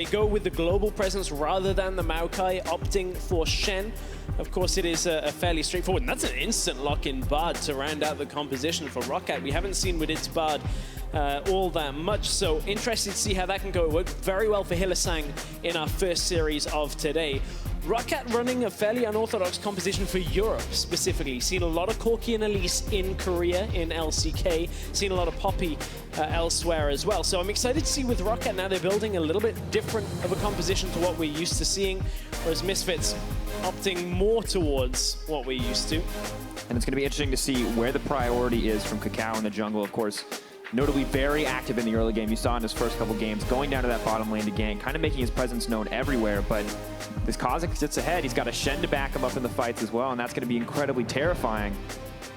They go with the global presence rather than the Maokai, opting for Shen. Of course, it is a fairly straightforward, and that's an instant lock-in Bard to round out the composition for ROCCAT. We haven't seen Wadid's Bard all that much, so interested to see how that can go. It worked very well for Hylissang in our first series of today. ROCCAT running a fairly unorthodox composition for Europe specifically. Seen a lot of Corki and Elise in Korea, in LCK. Seen a lot of Poppy elsewhere as well. So I'm excited to see with ROCCAT now they're building a little bit different of a composition to what we're used to seeing, whereas Misfits opting more towards what we're used to. And it's going to be interesting to see where the priority is from KaKAO in the jungle, of course. Notably very active in the early game. You saw in his first couple games, going down to that bottom lane to gank, kind of making his presence known everywhere. But this Kha'Zix sits ahead. He's got a Shen to back him up in the fights as well, and that's going to be incredibly terrifying.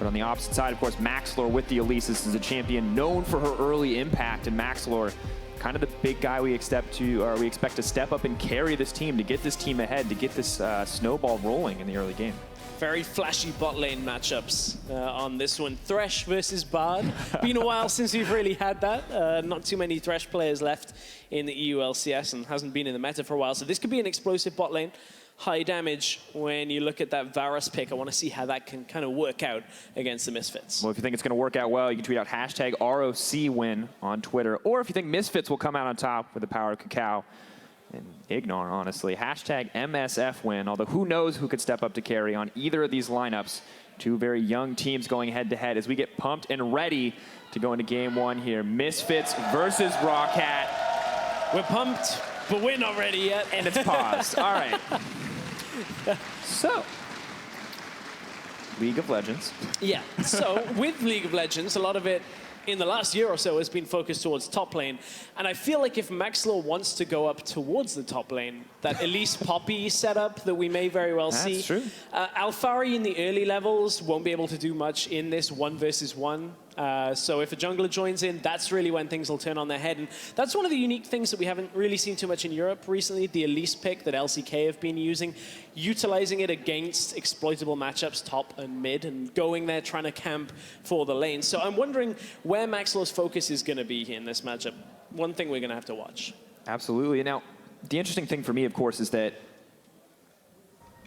But on the opposite side, of course, Maxlore with the Elise. This is a champion known for her early impact, and Maxlore, kind of the big guy we expect to step up and carry this team, to get this team ahead, to get this snowball rolling in the early game. Very flashy bot lane matchups on this one. Thresh versus Bard. Been a while since we've really had that. Not too many Thresh players left in the EU LCS and hasn't been in the meta for a while. So this could be an explosive bot lane. High damage when you look at that Varus pick. I want to see how that can kind of work out against the Misfits. Well, if you think it's going to work out well, you can tweet out hashtag ROCWin on Twitter. Or if you think Misfits will come out on top with the power of KaKAO and IgNar, honestly. Hashtag MSF win, although who knows who could step up to carry on either of these lineups. Two very young teams going head-to-head as we get pumped and ready to go into game one here. Misfits versus ROCCAT. We're pumped, but we're not ready yet. And it's paused. All right. So, League of Legends. Yeah, so with League of Legends, a lot of it in the last year or so has been focused towards top lane. And I feel like if Maxlore wants to go up towards the top lane, that Elise Poppy setup that we may very well see. That's true. Alphari in the early levels won't be able to do much in this 1 versus 1. So if a jungler joins in, that's really when things will turn on their head. And that's one of the unique things that we haven't really seen too much in Europe recently, the Elise pick that LCK have been using, utilizing it against exploitable matchups, top and mid, and going there trying to camp for the lane. So I'm wondering where Maxlore's focus is going to be in this matchup. One thing we're going to have to watch. Absolutely. Now, the interesting thing for me, of course, is that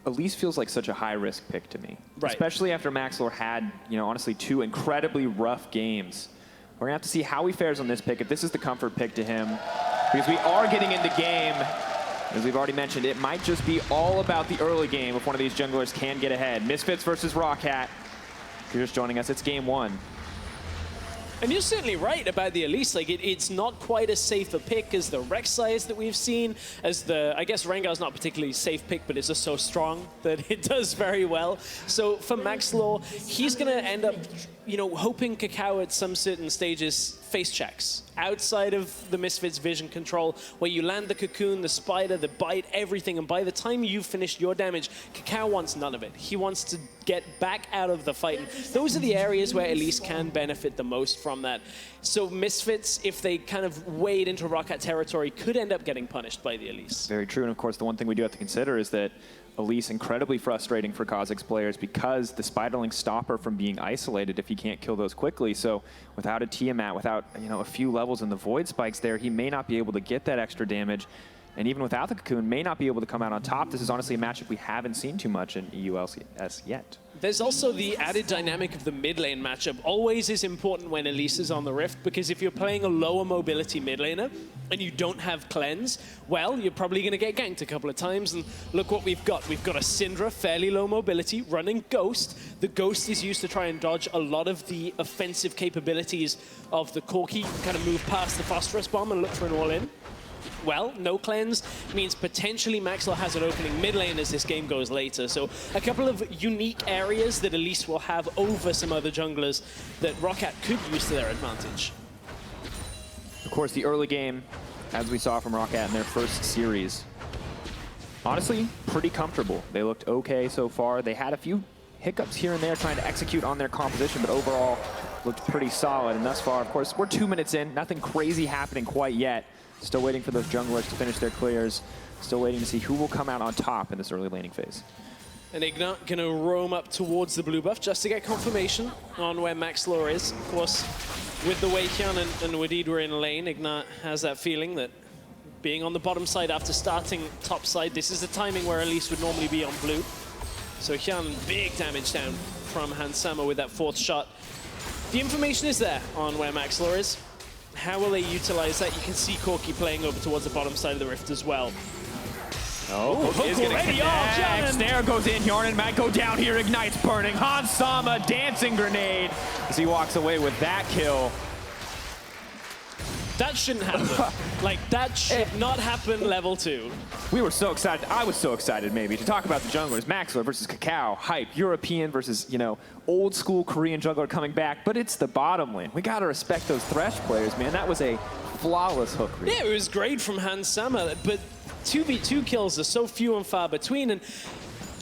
Elise feels like such a high-risk pick to me, right, especially after Maxlore had, honestly, 2 incredibly rough games. We're going to have to see how he fares on this pick, if this is the comfort pick to him, because we are getting into game. As we've already mentioned, it might just be all about the early game if one of these junglers can get ahead. Misfits versus ROCCAT. If you're just joining us, it's game 1. And you're certainly right about the Elise. Like, it's not quite as safe a pick as the Rek'Sais that we've seen, as the, I guess Rengar's not particularly safe pick, but it's just so strong that it does very well. So for Maxlore, he's going to end up, hoping KaKAO at some certain stages face checks outside of the Misfits vision control, where you land the cocoon, the spider, the bite, everything, and by the time you've finished your damage, KaKAO wants none of it. He wants to get back out of the fight. And those are the areas where Elise can benefit the most from that. So Misfits, if they kind of wade into ROCCAT territory, could end up getting punished by the Elise. Very true, and of course the one thing we do have to consider is that Elise incredibly frustrating for Kha'Zix players because the Spiderlings stop her from being isolated if he can't kill those quickly. So without a Tiamat, without a few levels in the Void Spikes there, he may not be able to get that extra damage. And even without the Cocoon, may not be able to come out on top. This is honestly a matchup we haven't seen too much in EU LCS yet. There's also the added dynamic of the mid lane matchup. Always is important when Elise is on the Rift, because if you're playing a lower mobility mid laner and you don't have cleanse, well, you're probably going to get ganked a couple of times. And look what we've got. We've got a Syndra, fairly low mobility, running Ghost. The Ghost is used to try and dodge a lot of the offensive capabilities of the Corki. You can kind of move past the Phosphorus Bomb and look for an all-in. Well, no cleanse means potentially Maxlore has an opening mid lane as this game goes later. So a couple of unique areas that Elise will have over some other junglers that ROCCAT could use to their advantage. Of course, the early game, as we saw from ROCCAT in their first series, honestly, pretty comfortable. They looked okay so far. They had a few hiccups here and there trying to execute on their composition, but overall looked pretty solid. And thus far, of course, we're 2 minutes in. Nothing crazy happening quite yet. Still waiting for those junglers to finish their clears. Still waiting to see who will come out on top in this early laning phase. And IgNar going to roam up towards the blue buff just to get confirmation on where Maxlore is. Of course, with the way Hjarnan and Wadid were in lane, IgNar has that feeling that being on the bottom side after starting top side. This is the timing where Elise would normally be on blue. So Hjarnan, big damage down from Hansama with that 4th shot. The information is there on where Maxlore is. How will they utilize that? You can see Corki playing over towards the bottom side of the rift as well. Oh, Hook is gonna already. connect. Snare goes in. Hjarnan might go down here. Ignite's burning. Hansama, dancing grenade as he walks away with that kill. That shouldn't happen. Like, that should not happen level 2. We were so excited. I was so excited, maybe, to talk about the junglers. Maxlore versus KaKAO. Hype. European versus, you know, old school Korean jungler coming back. But it's the bottom lane. We got to respect those Thresh players, man. That was a flawless hook read. Yeah, it was great from Hansama, but 2v2 kills are so few and far between. And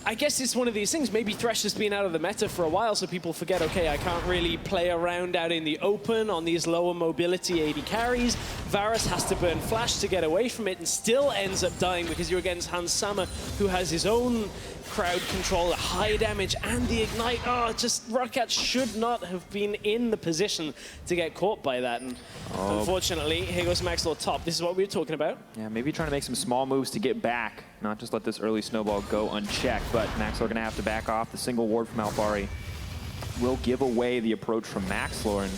I guess it's one of these things. Maybe Thresh has been out of the meta for a while, so people forget, okay, I can't really play around out in the open on these lower mobility AD carries. Varus has to burn flash to get away from it and still ends up dying because you're against Hansama, who has his own crowd control, high damage, and the ignite. Oh, just ROCCAT should not have been in the position to get caught by that. And unfortunately, here goes Maxlore top. This is what we were talking about. Yeah, maybe trying to make some small moves to get back, not just let this early snowball go unchecked, but Maxlore going to have to back off. The single ward from Alphari will give away the approach from Maxlore, and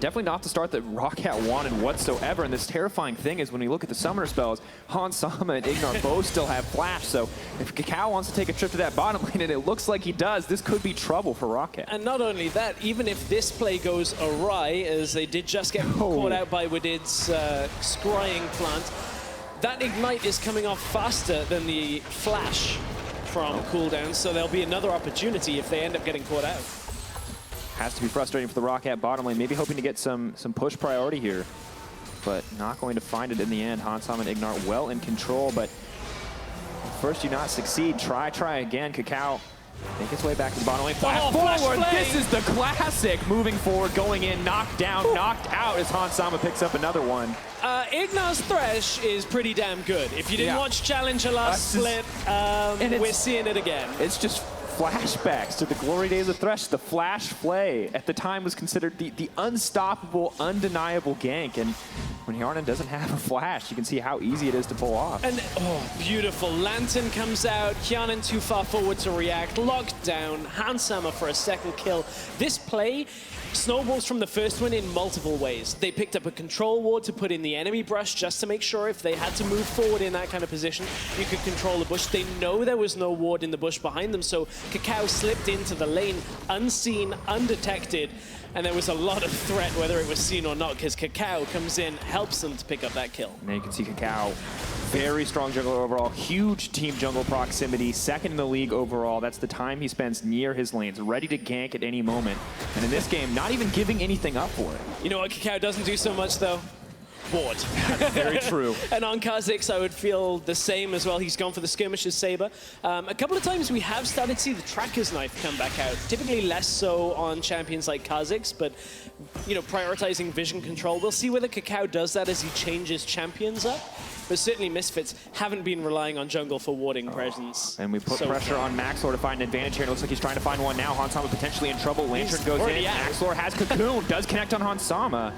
definitely not the start that ROCCAT wanted whatsoever. And this terrifying thing is when we look at the summoner spells, Hansama and IgNar both still have flash. So if KaKAO wants to take a trip to that bottom lane, and it looks like he does, this could be trouble for ROCCAT. And not only that, even if this play goes awry, as they did just get caught out by Wadid's scrying plant, that ignite is coming off faster than the flash from cooldown, so there'll be another opportunity if they end up getting caught out. Has to be frustrating for the ROCCAT bottom lane, maybe hoping to get some push priority here, but not going to find it in the end. Hansama and IgNar well in control, but first you not succeed, try again. KaKAO make its way back to the bottom lane. Flash forward, this is the classic. Moving forward, going in, knocked down, knocked out as Hansama picks up another one. IgNar's Thresh is pretty damn good. If you didn't watch Challenger last split, we're seeing it again. It's just flashbacks to the glory days of Thresh. The flash play at the time was considered the unstoppable, undeniable gank. And when Hjarnan doesn't have a flash, you can see how easy it is to pull off. And, oh, beautiful. Lantern comes out. Hjarnan too far forward to react. Locked down. Hansama for a second kill. This play snowballs from the first one in multiple ways. They picked up a control ward to put in the enemy brush just to make sure if they had to move forward in that kind of position, you could control the bush. They know there was no ward in the bush behind them, so KaKAO slipped into the lane unseen, undetected, and there was a lot of threat, whether it was seen or not, because KaKAO comes in, helps them to pick up that kill. And you can see KaKAO, very strong jungler overall, huge team jungle proximity, second in the league overall. That's the time he spends near his lanes, ready to gank at any moment. And in this game, not even giving anything up for it. You know what KaKAO doesn't do so much, though? Ward. Very true. And on Kha'Zix, I would feel the same as well. He's gone for the skirmishes saber. A couple of times we have started to see the tracker's knife come back out. Typically less so on champions like Kha'Zix, but you know, prioritizing vision control. We'll see whether KaKAO does that as he changes champions up. But certainly Misfits haven't been relying on jungle for warding presence. And we put pressure on Maxlore to find an advantage here. It looks like he's trying to find one now. Hansama potentially in trouble. Lantern goes in. Maxlore has Cocoon. Does connect on Hansama.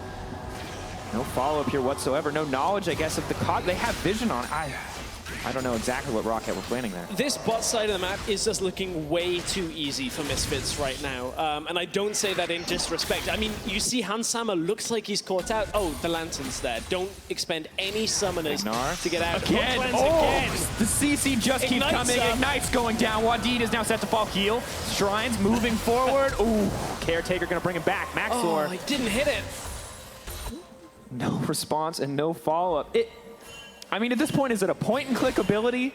No follow-up here whatsoever. No knowledge, I guess, of the COD. They have vision on. I don't know exactly what ROCCAT were planning there. This bot side of the map is just looking way too easy for Misfits right now. And I don't say that in disrespect. I mean, you see Hansama looks like he's caught out. Oh, the Lantern's there. Don't expend any summoners to get out. Again. Again. The CC just keeps coming. Ignite's going down. Wadid is now set to fall. Heal. Shrines moving forward. Ooh, Caretaker going to bring him back. Maxlore. Oh, he didn't hit it. No response and no follow-up. I mean, at this point, is it a point-and-click ability?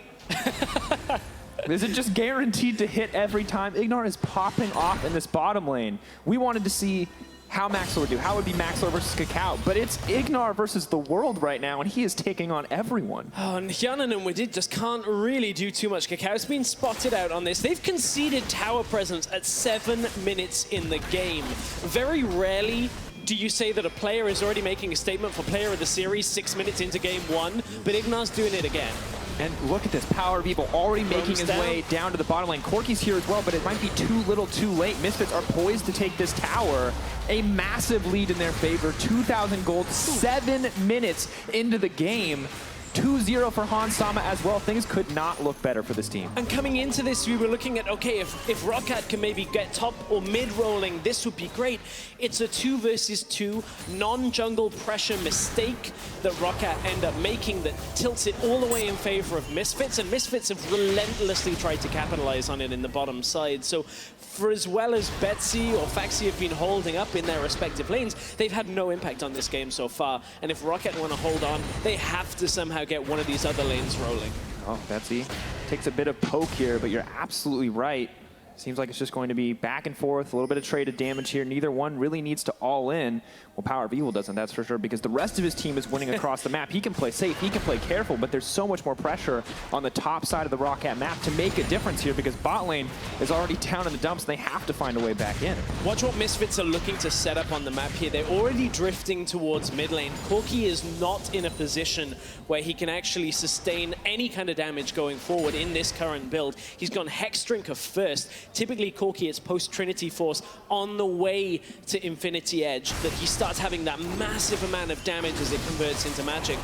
Is it just guaranteed to hit every time? IgNar is popping off in this bottom lane. We wanted to see how Maxlore would do. How would be Maxlore versus KaKAO? But it's IgNar versus the world right now, and he is taking on everyone. Oh, and Hjarnan and Wadid just can't really do too much. KaKAO's been spotted out on this. They've conceded tower presence at 7 minutes in the game. Very rarely do you say that a player is already making a statement for player of the series 6 minutes into game 1, but IgNar's doing it again. And look at this, PowerOfEvil already making his way down to the bottom lane. Corki's here as well, but it might be too little too late. Misfits are poised to take this tower. A massive lead in their favor, 2,000 gold, 7 minutes into the game. 2-0 for Han Sama as well. Things could not look better for this team. And coming into this, we were looking at, okay, if ROCCAT can maybe get top or mid rolling, this would be great. It's a 2 versus 2 non-jungle pressure mistake that ROCCAT end up making that tilts it all the way in favor of Misfits, and Misfits have relentlessly tried to capitalize on it in the bottom side. So for as well as Betsy or Phaxi have been holding up in their respective lanes, they've had no impact on this game so far. And if ROCCAT want to hold on, they have to somehow get one of these other lanes rolling. Oh, Betsy takes a bit of poke here, but you're absolutely right. Seems like it's just going to be back and forth, a little bit of traded damage here. Neither one really needs to all in. Well, PowerOfEvil doesn't, that's for sure, because the rest of his team is winning across the map. He can play safe, he can play careful, but there's so much more pressure on the top side of the ROCCAT map to make a difference here, because bot lane is already down in the dumps. They have to find a way back in. Watch what Misfits are looking to set up on the map here. They're already drifting towards mid lane. Corki is not in a position where he can actually sustain any kind of damage going forward in this current build. He's gone Hexdrinker first. Typically, Corki, it's post-Trinity Force on the way to Infinity Edge that he starts having that massive amount of damage as it converts into magic.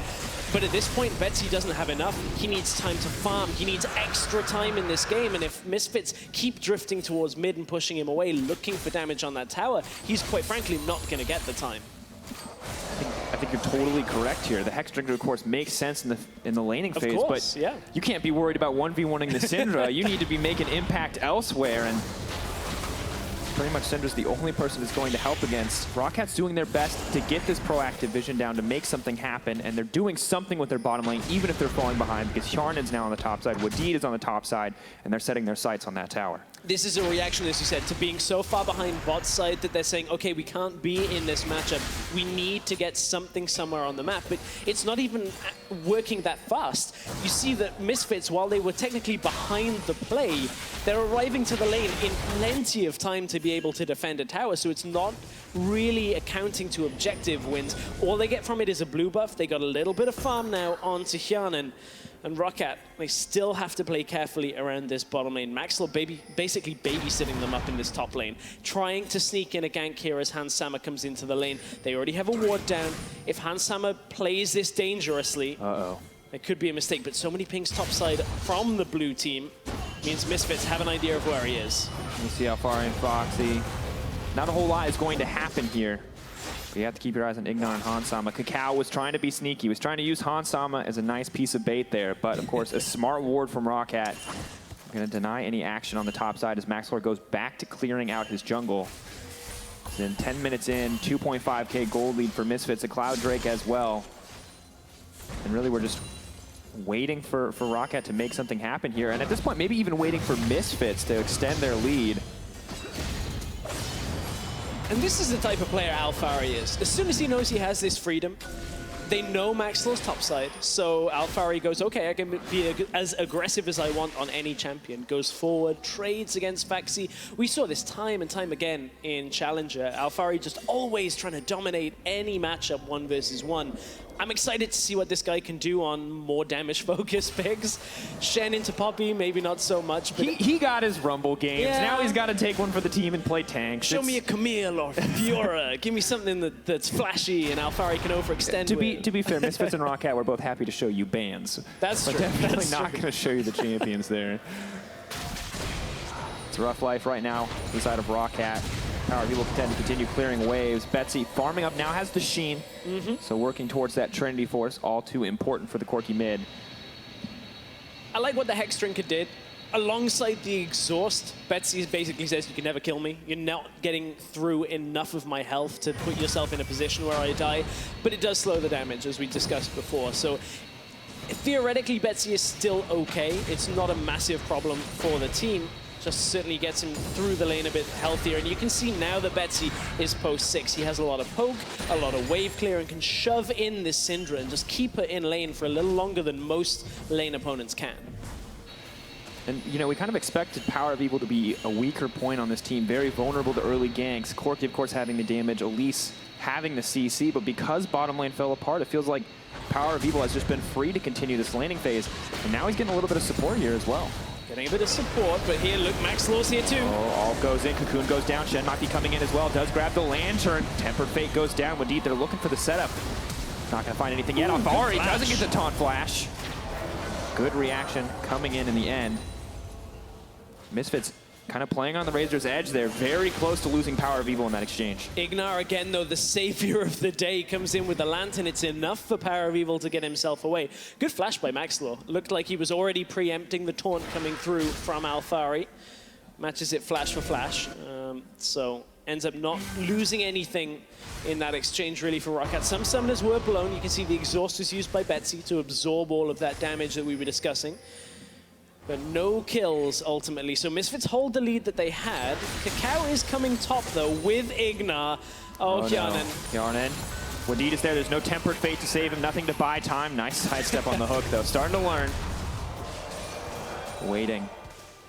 But at this point, Betsy doesn't have enough. He needs time to farm. He needs extra time in this game. And if Misfits keep drifting towards mid and pushing him away, looking for damage on that tower, he's quite frankly not going to get the time. I think you're totally correct here. The Hexdrinker, of course, makes sense in the laning phase, but yeah, you can't be worried about 1v1ing the Syndra. You need to be making impact elsewhere, and pretty much Syndra's the only person that's going to help against. ROCCAT's doing their best to get this proactive vision down to make something happen, and they're doing something with their bottom lane, even if they're falling behind, because Hjarnan's now on the top side, Wadid is on the top side, and they're setting their sights on that tower. This is a reaction, as you said, to being so far behind bot side that they're saying, okay, we can't be in this matchup. We need to get something somewhere on the map. But it's not even working that fast. You see that Misfits, while they were technically behind the play, they're arriving to the lane in plenty of time to be able to defend a tower. So it's not really accounting to objective wins. All they get from it is a blue buff. They got a little bit of farm now onto Hjarnan. And ROCCAT, they still have to play carefully around this bottom lane. Maxlore basically babysitting them up in this top lane, trying to sneak in a gank here as Han Sama comes into the lane. They already have a ward down. If Han Sama plays this dangerously, it could be a mistake, but so many pings topside from the blue team means Misfits have an idea of where he is. You see Alphari and Phaxi. Not a whole lot is going to happen here. You have to keep your eyes on IgNar and Han Sama. KaKAO was trying to be sneaky. He was trying to use Han Sama as a nice piece of bait there. But, of course, a smart ward from ROCCAT. Going to deny any action on the top side as Maxlore goes back to clearing out his jungle. Then 10 minutes in, 2.5k gold lead for Misfits. A Cloud Drake as well. And really, we're just waiting for ROCCAT to make something happen here. And at this point, maybe even waiting for Misfits to extend their lead. And this is the type of player Alphari is. As soon as he knows he has this freedom, they know Maxlore's topside, so Alphari goes, okay, I can be as aggressive as I want on any champion. Goes forward, trades against Phaxi. We saw this time and time again in Challenger. Alphari just always trying to dominate any matchup 1 versus 1. I'm excited to see what this guy can do on more damage-focused picks. Shen into Poppy, maybe not so much. But he got his Rumble games. Yeah. Now he's got to take one for the team and play tanks. Show me a Camille or Fiora. Give me something that's flashy and Alphari can overextend to be fair, Misfits and ROCCAT were both happy to show you bans. That's but true. Definitely not going to show you the champions there. It's a rough life right now inside of ROCCAT. PowerOfEvil will continue clearing waves. Betsy farming up now, has the Sheen. So working towards that Trinity Force, all too important for the Corki mid. I like what the Hexdrinker did. Alongside the exhaust, Betsy basically says, you can never kill me. You're not getting through enough of my health to put yourself in a position where I die. But it does slow the damage, as we discussed before. So theoretically, Betsy is still okay. It's not a massive problem for the team. Just certainly gets him through the lane a bit healthier. And you can see now that Betsy is post 6. He has a lot of poke, a lot of wave clear, and can shove in this Syndra and just keep her in lane for a little longer than most lane opponents can. And, you know, we kind of expected PowerOfEvil to be a weaker point on this team, very vulnerable to early ganks. Corki, of course, having the damage. Elise having the CC, but because bottom lane fell apart, it feels like PowerOfEvil has just been free to continue this laning phase, and now he's getting a little bit of support here as well. Getting a bit of support, but here, look, Maxlore's here too. Oh, all goes in, Cocoon goes down, Shen might be coming in as well, does grab the lantern, Tempered Fate goes down, Wadid, they're looking for the setup. Not gonna find anything yet. Alphari doesn't get the taunt flash. Good reaction coming in the end. Misfits kind of playing on the razor's edge there, very close to losing PowerOfEvil in that exchange. IgNar again, though, the savior of the day, comes in with the lantern. It's enough for PowerOfEvil to get himself away. Good flash by Maxlore. Looked like he was already preempting the taunt coming through from Alphari. Matches it flash for flash. So ends up not losing anything in that exchange really for ROCCAT. Some summoners were blown. You can see the exhaust was used by Betsy to absorb all of that damage that we were discussing. But no kills, ultimately. So Misfits hold the lead that they had. KaKAO is coming top, though, with IgNar. Oh, Hjarnan. No. Hjarnan. Wadid is there. There's no Tempered Fate to save him. Nothing to buy time. Nice sidestep on the hook, though. Starting to learn. Waiting.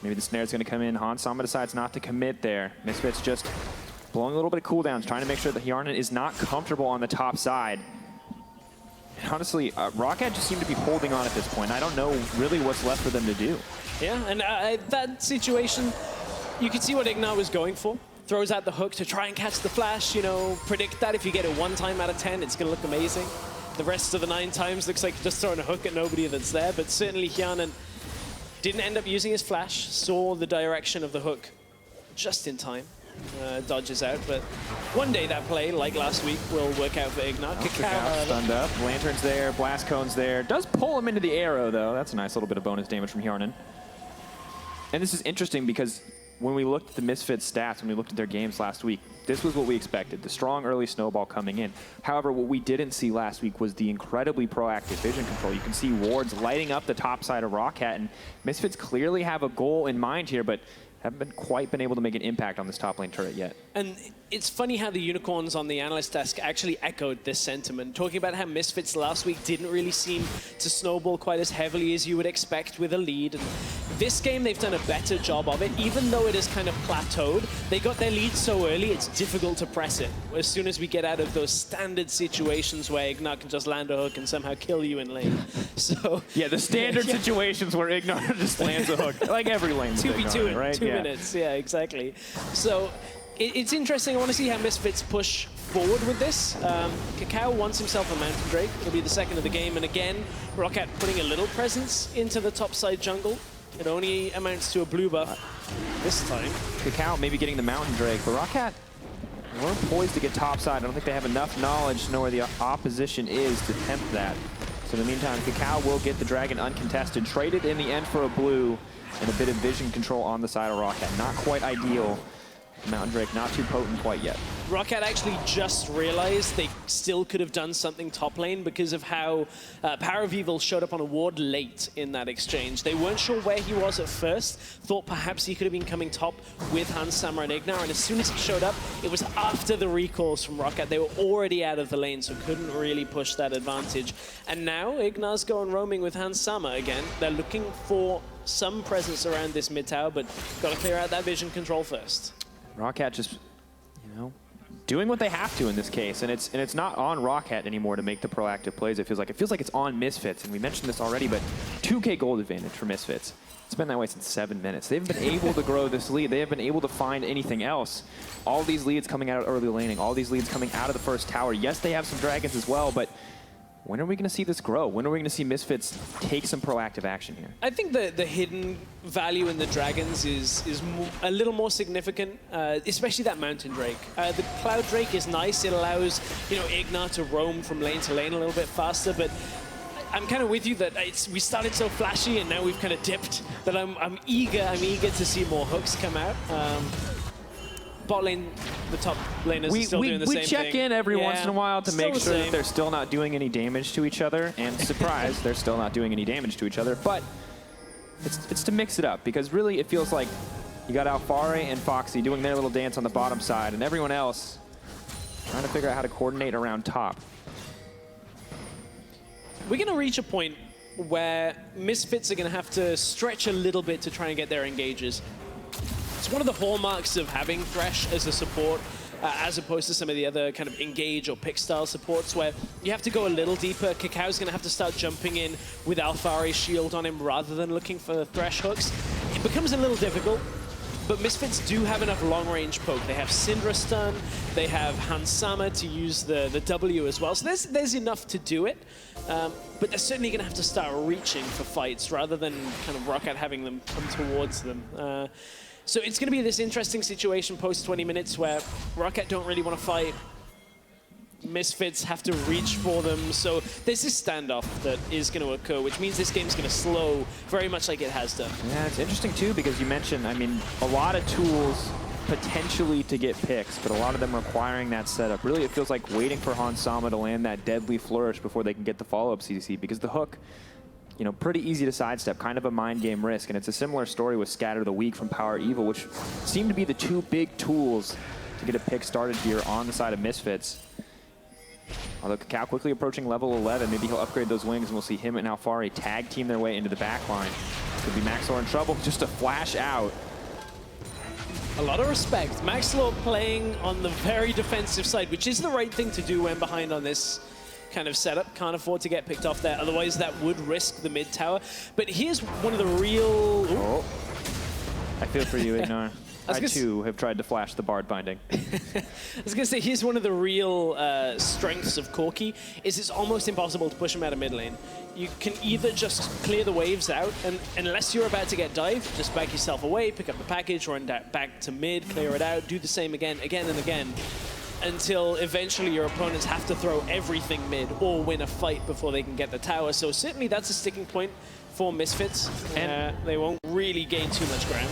Maybe the snare's going to come in. Hansama decides not to commit there. Misfits just blowing a little bit of cooldowns, trying to make sure that Hjarnan is not comfortable on the top side. And honestly, ROCCAT just seem to be holding on at this point. I don't know really what's left for them to do. Yeah, and that situation, you can see what IgNar was going for. Throws out the hook to try and catch the flash, you know, predict that if you get it 1 time out of 10, it's going to look amazing. The rest of the 9 times looks like just throwing a hook at nobody that's there, but certainly Hjarnan didn't end up using his flash, saw the direction of the hook just in time. Dodges out, but one day that play, like last week, will work out for IgNar. KaKAO stunned up, Lantern's there, Blast Cone's there. Does pull him into the arrow, though. That's a nice little bit of bonus damage from Hjarnan. And this is interesting because when we looked at the Misfits stats, when we looked at their games last week, this was what we expected, the strong early snowball coming in. However, what we didn't see last week was the incredibly proactive vision control. You can see wards lighting up the top side of ROCCAT, and Misfits clearly have a goal in mind here, but haven't quite been able to make an impact on this top lane turret yet. And it's funny how the unicorns on the analyst desk actually echoed this sentiment, talking about how Misfits last week didn't really seem to snowball quite as heavily as you would expect with a lead. And this game, they've done a better job of it, even though it has kind of plateaued. They got their lead so early, it's difficult to press it. As soon as we get out of those standard situations where IgNar can just land a hook and somehow kill you in lane. So yeah, the standard situations where IgNar just lands a hook, like every lane. 2v2 in right? 2 minutes, yeah, exactly. So it's interesting. I want to see how Misfits push forward with this. KaKAO wants himself a Mountain Drake. It'll be the second of the game. And again, ROCCAT putting a little presence into the top side jungle. It only amounts to a blue buff this time. KaKAO maybe getting the Mountain Drake, but ROCCAT we're poised to get top side. I don't think they have enough knowledge to know where the opposition is to tempt that. So in the meantime, KaKAO will get the dragon uncontested, traded in the end for a blue, and a bit of vision control on the side of ROCCAT. Not quite ideal. Mountain Drake not too potent quite yet. ROCCAT actually just realized they still could have done something top lane because of how PowerOfEvil showed up on a ward late in that exchange. They weren't sure where he was at first, thought perhaps he could have been coming top with Hansama and IgNar, and as soon as he showed up, it was after the recalls from ROCCAT. They were already out of the lane, so couldn't really push that advantage. And now IgNar's going roaming with Hansama again. They're looking for some presence around this mid tower, but got to clear out that vision control first. ROCCAT just, you know, doing what they have to in this case, and it's not on ROCCAT anymore to make the proactive plays. It feels like it's on Misfits, and we mentioned this already, but 2K gold advantage for Misfits. It's been that way since 7 minutes. They've been able to grow this lead. They have been able to find anything else. All these leads coming out of early laning, all these leads coming out of the first tower. Yes, they have some dragons as well, but when are we going to see this grow? When are we going to see Misfits take some proactive action here? I think the hidden value in the dragons is a little more significant, especially that Mountain Drake. The Cloud Drake is nice. It allows, you know, IgNar to roam from lane to lane a little bit faster, but I'm kind of with you that we started so flashy and now we've kind of dipped, that I'm eager to see more hooks come out. Bot lane, the top laners are still doing the same thing. We check in every once in a while to make sure that they're still not doing any damage to each other. And surprise, they're still not doing any damage to each other. But it's to mix it up, because really it feels like you got Alphari and Phaxi doing their little dance on the bottom side, and everyone else trying to figure out how to coordinate around top. We're going to reach a point where Misfits are going to have to stretch a little bit to try and get their engages. It's one of the hallmarks of having Thresh as a support. as opposed to some of the other kind of engage or pick style supports where you have to go a little deeper. KaKAO's going to have to start jumping in with Alphari shield on him rather than looking for Thresh hooks. It becomes a little difficult, but Misfits do have enough long-range poke. They have Syndra stun, they have Hansama to use the W as well, so there's enough to do it. But they're certainly going to have to start reaching for fights rather than kind of ROCCAT having them come towards them. So it's going to be this interesting situation post 20 minutes where ROCCAT don't really want to fight. Misfits have to reach for them. So there's this standoff that is going to occur, which means this game's going to slow very much like it has done. Yeah, it's interesting too because you mentioned, I mean, a lot of tools potentially to get picks, but a lot of them requiring that setup. Really, it feels like waiting for Hansama to land that deadly flourish before they can get the follow-up CDC, because the hook, you know, pretty easy to sidestep, kind of a mind game risk. And it's a similar story with Scatter the Weak from PowerOfEvil, which seem to be the two big tools to get a pick started here on the side of Misfits. Although KaKAO quickly approaching level 11, maybe he'll upgrade those wings and we'll see him and Alphari tag team their way into the back line. Could be Maxlore in trouble, just a flash out. A lot of respect. Maxlore playing on the very defensive side, which is the right thing to do when behind on this kind of setup. Can't afford to get picked off there, otherwise that would risk the mid tower. But here's one of the real... Oh. I feel for you, IgNar. I too have tried to flash the Bard binding. I was going to say, here's one of the real strengths of Corki, is it's almost impossible to push him out of mid lane. You can either just clear the waves out, and unless you're about to get dived, just back yourself away, pick up the package, run back to mid, clear it out, do the same again and again, until eventually your opponents have to throw everything mid or win a fight before they can get the tower. So certainly that's a sticking point for Misfits. And they won't really gain too much ground.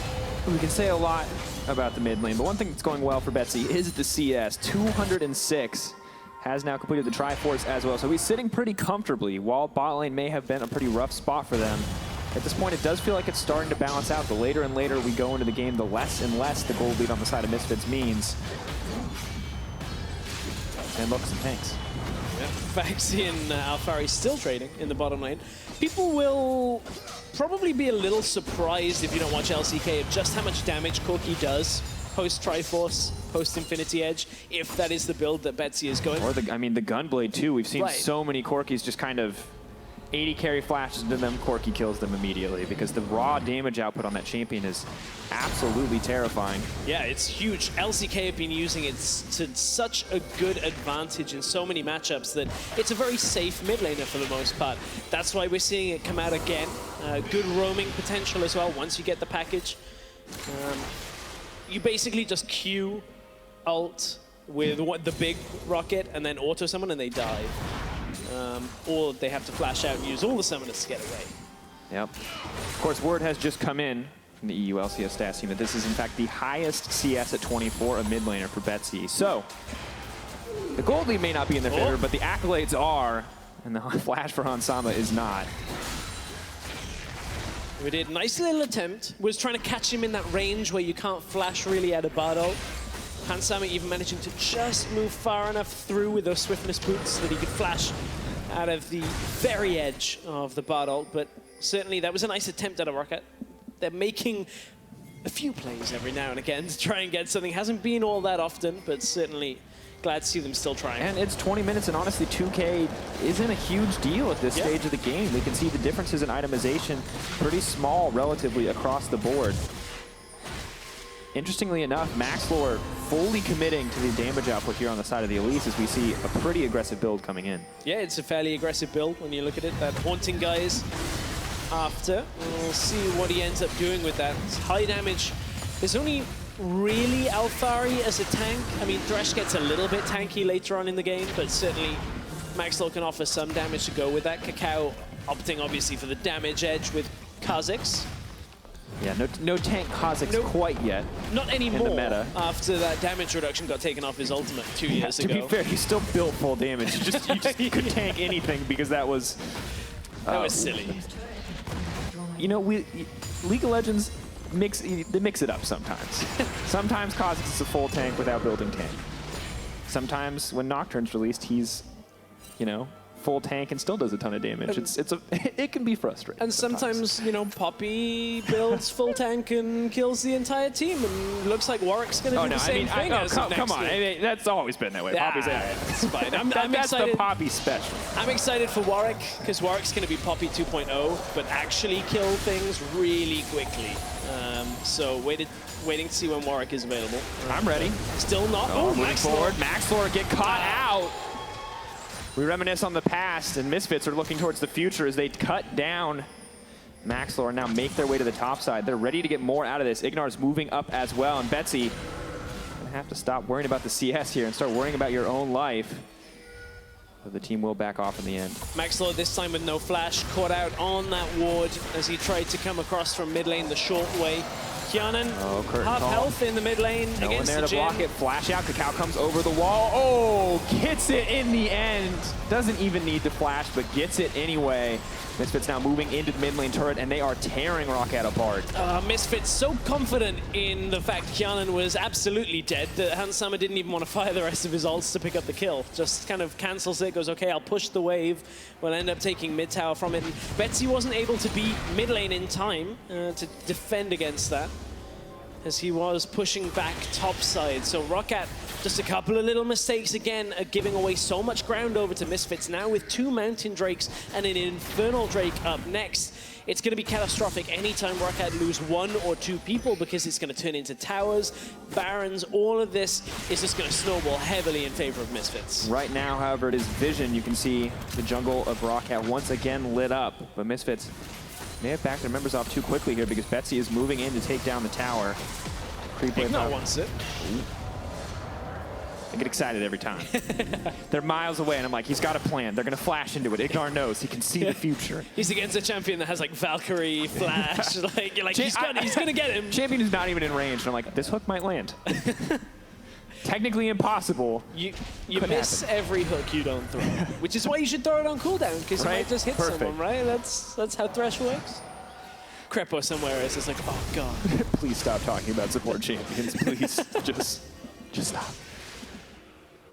We can say a lot about the mid lane, but one thing that's going well for Betsy is the CS. 206 has now completed the Triforce as well, so he's sitting pretty comfortably. While bot lane may have been a pretty rough spot for them, at this point it does feel like it's starting to balance out. The later and later we go into the game, the less and less the gold lead on the side of Misfits means. And look, some tanks. Yeah, Phaxi and Alphari still trading in the bottom lane. People will probably be a little surprised if you don't watch LCK of just how much damage Corki does post-Triforce, post-Infinity Edge, if that is the build that Betsy is going. Or the Gunblade too. We've seen so many Corkis just kind of 80 carry flashes into them, Corki kills them immediately because the raw damage output on that champion is absolutely terrifying. Yeah, it's huge. LCK have been using it to such a good advantage in so many matchups that it's a very safe mid laner for the most part. That's why we're seeing it come out again. Good roaming potential as well once you get the package. You basically just Q, ult with the big rocket and then auto summon and they die. Or they have to flash out and use all the summoners to get away. Yep. Of course, word has just come in from the EU LCS stats team that this is in fact the highest CS at 24, a mid laner for Betsy. So, the gold lead may not be in their favor, but the accolades are, and the flash for Hansama is not. We did nice little attempt. Was trying to catch him in that range where you can't flash really out of Bard ult. Hansama even managing to just move far enough through with those swiftness boots that he could flash out of the very edge of the Bard ult, but certainly that was a nice attempt at a ROCCAT. They're making a few plays every now and again to try and get something. Hasn't been all that often, but certainly glad to see them still trying. And it's 20 minutes, and honestly, 2K isn't a huge deal at this stage of the game. We can see the differences in itemization pretty small relatively across the board. Interestingly enough, Maxlore fully committing to the damage output here on the side of the Elise as we see a pretty aggressive build coming in. Yeah, it's a fairly aggressive build when you look at it. That Haunting guys after. We'll see what he ends up doing with that. It's high damage. There's only really Alphari as a tank. I mean, Thresh gets a little bit tanky later on in the game, but certainly Maxlore can offer some damage to go with that. KaKAO opting obviously for the damage edge with Kha'Zix. Yeah, no tank Kha'Zix quite yet. Not anymore. In the meta. After that damage reduction got taken off his ultimate 2 years ago. To be fair, he still built full damage. You just could tank anything because that was... that was silly. You know, League of Legends, they mix it up sometimes. Sometimes Kha'Zix is a full tank without building tank. Sometimes when Nocturne's released, he's, you know, full tank and still does a ton of damage. It can be frustrating. And sometimes, you know, Poppy builds full tank and kills the entire team, and looks like Warwick's going to do the same thing. Come on, I mean, that's always been that way. Poppy's that's fine. I'm that's excited. the Poppy special. I'm excited for Warwick, because Warwick's going to be Poppy 2.0, but actually kill things really quickly. So waiting to see when Warwick is available. I'm ready. Still not. Oh, moving forward. Maxlore get caught out. We reminisce on the past, and Misfits are looking towards the future as they cut down Maxlore and now make their way to the top side. They're ready to get more out of this. IgNar's moving up as well, and Betsy gonna have to stop worrying about the CS here and start worrying about your own life. But the team will back off in the end. Maxlore this time with no flash, caught out on that ward as he tried to come across from mid lane the short way. Hjarnan, half health in the mid lane no against one there to Jhin. block it. Flash out. KaKAO comes over the wall. Oh, gets it in the end. Doesn't even need to flash, but gets it anyway. Misfits now moving into the mid lane turret, and they are tearing ROCCAT apart. Misfits so confident in the fact Hjarnan was absolutely dead that Hansama didn't even want to fire the rest of his ults to pick up the kill. Just kind of cancels it, goes, okay, I'll push the wave. We'll end up taking mid tower from it. And Betsy wasn't able to beat mid lane in time to defend against that, as he was pushing back top side. So ROCCAT, just a couple of little mistakes again, giving away so much ground over to Misfits. Now with 2 Mountain Drakes and an Infernal Drake up next, it's going to be catastrophic anytime ROCCAT lose 1 or 2 people, because it's going to turn into towers, barons. All of this is just going to snowball heavily in favor of Misfits. Right now, however, it is Vision. You can see the jungle of ROCCAT once again lit up, but Misfits may have backed their members off too quickly here, because Betsy is moving in to take down the tower. IgNar wants it. I get excited every time. They're miles away, and I'm like, he's got a plan. They're going to flash into it. IgNar knows. He can see the future. He's against a champion that has, like, Valkyrie, Flash. Like, you're like, he's going to get him. Champion is not even in range, and I'm like, this hook might land. Technically impossible. You miss every hook you don't throw, which is why you should throw it on cooldown, because you might just hit someone, right? That's how Thresh works. Crepo somewhere is just like, oh god. Please stop talking about support champions. Please, just stop.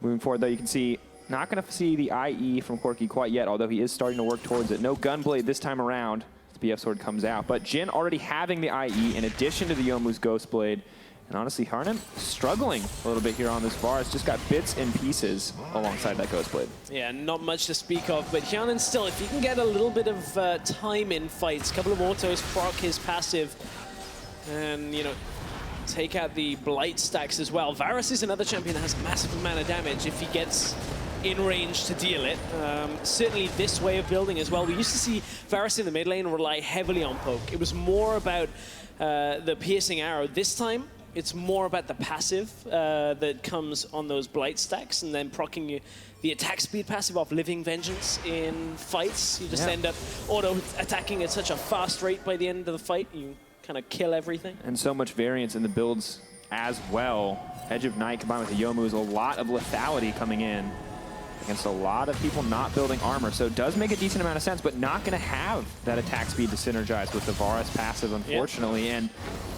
Moving forward, though, you can see, not going to see the IE from Corki quite yet, although he is starting to work towards it. No Gunblade this time around. The BF Sword comes out, but Jhin already having the IE in addition to the Youmuu's Ghostblade. And honestly, Hjarnan struggling a little bit here on this Varus. Just got bits and pieces alongside that Ghostblade. Yeah, not much to speak of, but Hjarnan still, if he can get a little bit of time in fights, a couple of autos, proc his passive, and, you know, take out the Blight stacks as well. Varus is another champion that has a massive amount of damage if he gets in range to deal it. Certainly this way of building as well. We used to see Varus in the mid lane rely heavily on poke. It was more about the piercing arrow. This time, it's more about the passive that comes on those Blight stacks, and then proccing the attack speed passive off Living Vengeance in fights. You just end up auto-attacking at such a fast rate by the end of the fight. You kind of kill everything. And so much variance in the builds as well. Edge of Night combined with the Youmuu's, a lot of lethality coming in against a lot of people not building armor. So it does make a decent amount of sense, but not going to have that attack speed to synergize with the Varus passive, unfortunately. And,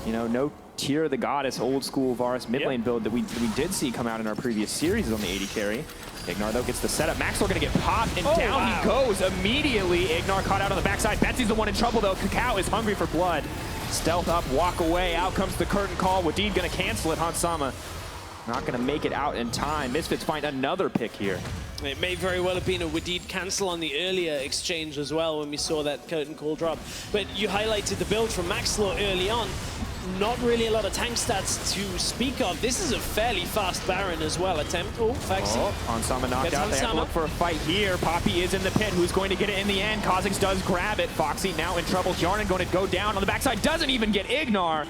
you know, no Tear of the Goddess, old school Varus mid lane build that we did see come out in our previous series on the AD carry. IgNar, though, gets the setup. Maxlore going to get popped, and down he goes immediately. IgNar caught out on the backside. Betsy's the one in trouble, though. KaKAO is hungry for blood. Stealth up, walk away. Out comes the curtain call. Wadid going to cancel it. Hansama not going to make it out in time. Misfits find another pick here. It may very well have been a Wadid cancel on the earlier exchange as well when we saw that curtain call drop. But you highlighted the build from Maxlore early on. Not really a lot of tank stats to speak of. This is a fairly fast Baron as well. Attempt. Oh, Phaxi. Hansama knocked out. They have to look for a fight here. Poppy is in the pit. Who's going to get it in the end? Kha'Zix does grab it. Phaxi now in trouble. Hjarnan going to go down on the backside. Doesn't even get IgNar.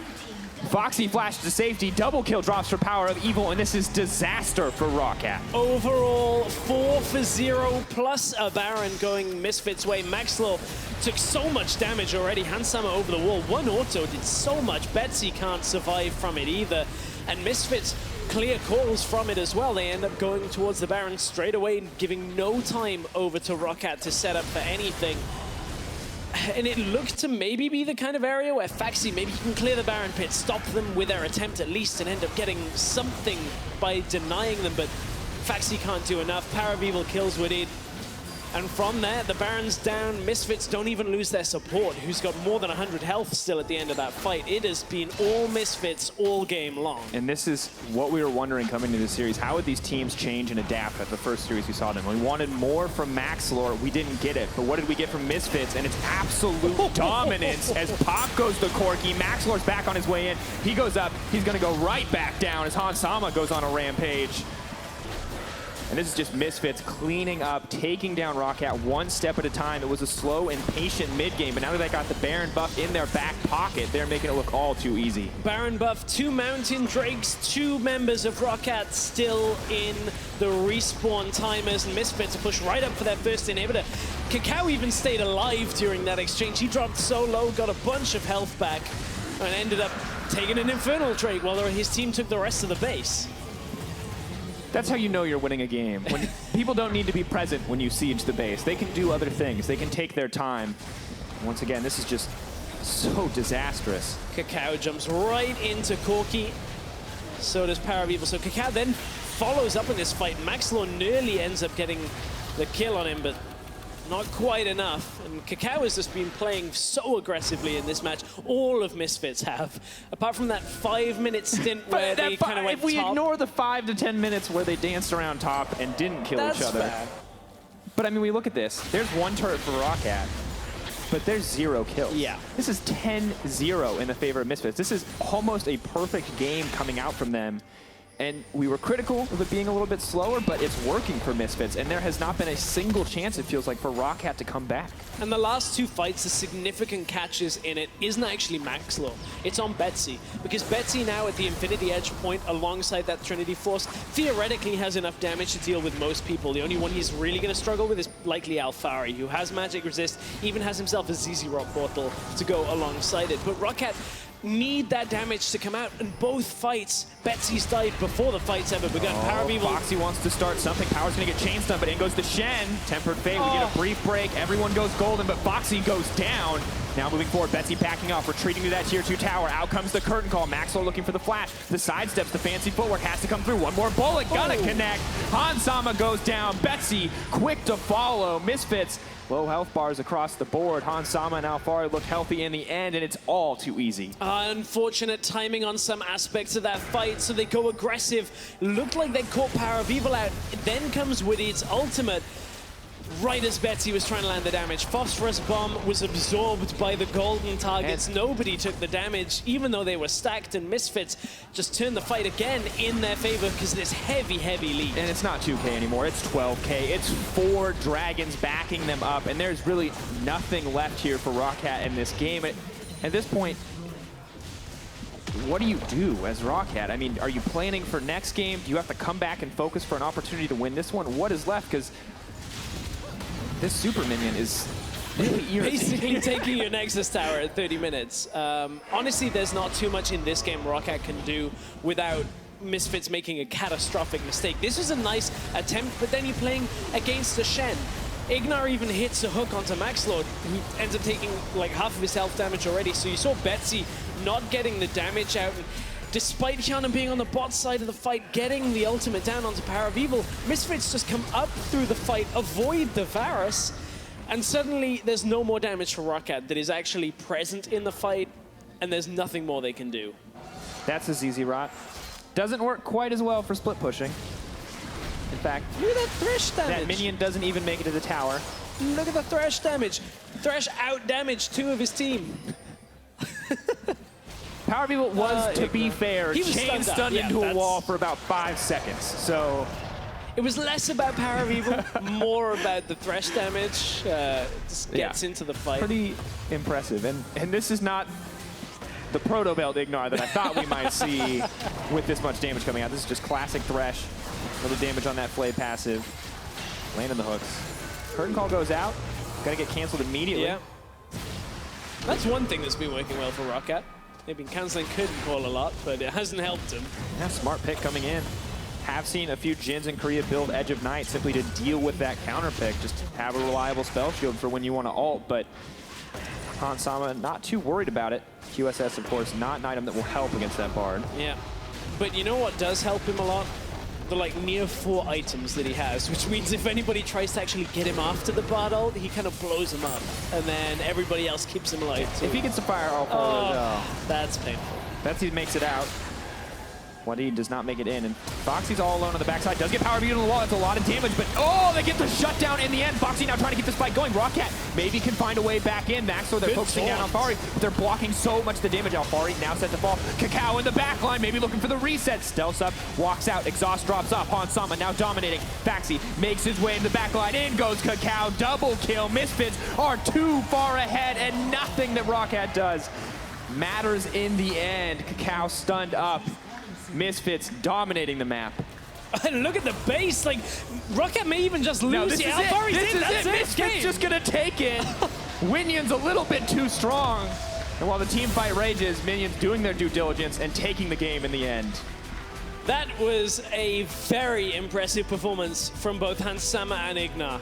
Phaxi flashed to safety. Double kill drops for PowerOfEvil, and this is disaster for ROCCAT. Overall, 4 for 0 plus a Baron going Misfits' way. Maxlore took so much damage already. Hansama over the wall. One auto did so much. Betsy can't survive from it either. And Misfits clear calls from it as well. They end up going towards the Baron straight away, giving no time over to ROCCAT to set up for anything. And it looked to maybe be the kind of area where Phaxi maybe can clear the Baron pit, stop them with their attempt at least, and end up getting something by denying them, but Phaxi can't do enough. PowerOfEvil kills Wadid. And from there, the Baron's down. Misfits don't even lose their support, who's got more than 100 health still at the end of that fight. It has been all Misfits all game long. And this is what we were wondering coming into the series. How would these teams change and adapt at the first series we saw them? We wanted more from Maxlore. We didn't get it. But what did we get from Misfits? And it's absolute dominance as Pop goes to Corki. Maxlore's back on his way in. He goes up. He's going to go right back down as Hansama goes on a rampage. And this is just Misfits cleaning up, taking down ROCCAT one step at a time. It was a slow and patient mid-game, but now that they got the Baron buff in their back pocket, they're making it look all too easy. Baron buff, 2 Mountain Drakes, 2 members of ROCCAT still in the respawn timers, and Misfits push right up for their first inhibitor. KaKAO even stayed alive during that exchange. He dropped so low, got a bunch of health back, and ended up taking an Infernal Drake while his team took the rest of the base. That's how you know you're winning a game. When people don't need to be present when you siege the base. They can do other things. They can take their time. Once again, this is just so disastrous. KaKAO jumps right into Corki. So does PowerOfEvil. So KaKAO then follows up in this fight. Maxlore nearly ends up getting the kill on him, but not quite enough. And KaKAO has just been playing so aggressively in this match. All of Misfits have. Apart from that 5-minute stint where they kind of went If we top. ignore the 5 to 10 minutes where they danced around top and didn't kill each other. Bad. But I mean, we look at this. There's 1 turret for ROCCAT, but there's 0 kills. Yeah. This is 10-0 in the favor of Misfits. This is almost a perfect game coming out from them. And we were critical of it being a little bit slower, but it's working for Misfits. And there has not been a single chance, it feels like, for ROCCAT to come back. And the last 2 fights, the significant catches in it isn't actually Maxlore. It's on Betsy. Because Betsy now at the Infinity Edge point alongside that Trinity Force theoretically has enough damage to deal with most people. The only one he's really going to struggle with is likely Alphari, who has magic resist, even has himself a ZZ Rock portal to go alongside it. But ROCCAT need that damage to come out, and both fights, Betsy's died before the fight's ever begun. PowerOfEvil. Phaxi wants to start something. Power's going to get chain stunned, but in goes the Shen. Tempered Fate, we get a brief break. Everyone goes golden, but Phaxi goes down. Now moving forward, Betsy backing off, retreating to that tier 2 tower. Out comes the curtain call. Maxlore looking for the flash. The sidesteps, the fancy footwork has to come through. One more bullet, gonna connect. Hansama goes down. Betsy quick to follow. Misfits, low health bars across the board. Hansama and Alphari look healthy in the end, and it's all too easy. Unfortunate timing on some aspects of that fight, so they go aggressive. Looked like they caught PowerOfEvil out. Then comes Wadid's ultimate. Right as Betsy was trying to land the damage. Phosphorus Bomb was absorbed by the golden targets. Nobody took the damage, even though they were stacked, and Misfits just turned the fight again in their favor because of this heavy, heavy lead. And it's not 2K anymore, it's 12K. It's 4 dragons backing them up, and there's really nothing left here for ROCCAT in this game. At this point, what do you do as ROCCAT? I mean, are you planning for next game? Do you have to come back and focus for an opportunity to win this one? What is left? Because this super minion is really irritating. Basically taking your Nexus Tower at 30 minutes. Honestly, there's not too much in this game ROCCAT can do without Misfits making a catastrophic mistake. This was a nice attempt, but then you're playing against a Shen. IgNar even hits a hook onto Maxlore, who ends up taking like half of his health damage already. So you saw Betsy not getting the damage out. And despite Hjarnan being on the bot side of the fight, getting the ultimate down onto PowerOfEvil, Misfits just come up through the fight, avoid the Varus, and suddenly there's no more damage for ROCCAT that is actually present in the fight, and there's nothing more they can do. That's a ZZ Rot. Doesn't work quite as well for split pushing. In fact, Look at that Thresh damage. that minion doesn't even make it to the tower. Look at the Thresh damage. Thresh out-damaged 2 of his team. PowerOfEvil was, to be fair, He was chain stunned yeah, into a that's- wall for about 5 seconds. So It was less about PowerOfEvil, more about the Thresh damage. Just gets into the fight. pretty impressive. And this is not the proto belt IgNar that I thought we might see with this much damage coming out. This is just classic Thresh. Little damage on that Flay passive. Landing the hooks. Curtain call goes out. Gotta get canceled immediately. Yeah. That's one thing that's been working well for ROCCAT. They've been canceling curtain call a lot, but it hasn't helped him. Yeah, smart pick coming in. Have seen a few Jhins in Korea build Edge of Night simply to deal with that counter pick. Just have a reliable spell shield for when you want to ult, but Hansama not too worried about it. QSS, of course, not an item that will help against that Bard. Yeah. But you know what does help him a lot? the like near 4 items that he has, which means if anybody tries to actually get him after the Bard ult, he kind of blows him up, and then everybody else keeps him alive too. If he gets the fire off, that's painful. Betsy makes it out. Wadid does not make it in, and Phaxi's all alone on the backside. Does get PowerOfEvil on the wall. That's a lot of damage, but oh, they get the shutdown in the end. Phaxi now trying to keep this fight going. ROCCAT maybe can find a way back in. Maxlore, they're focusing down on Alphari, but they're blocking so much the damage. Alphari now set to fall. KaKAO in the back line, maybe looking for the reset. Stealths up, walks out. Exhaust drops off. Hansama now dominating. Phaxi makes his way in the back line. In goes KaKAO. Double kill. Misfits are too far ahead, and nothing that ROCCAT does matters in the end. KaKAO stunned up. Misfits dominating the map. And look at the base, like, ROCCAT may even just lose. This is it. Misfits just gonna take it. Winion's a little bit too strong. And while the team fight rages, Minions doing their due diligence and taking the game in the end. That was a very impressive performance from both Hansama and IgNar.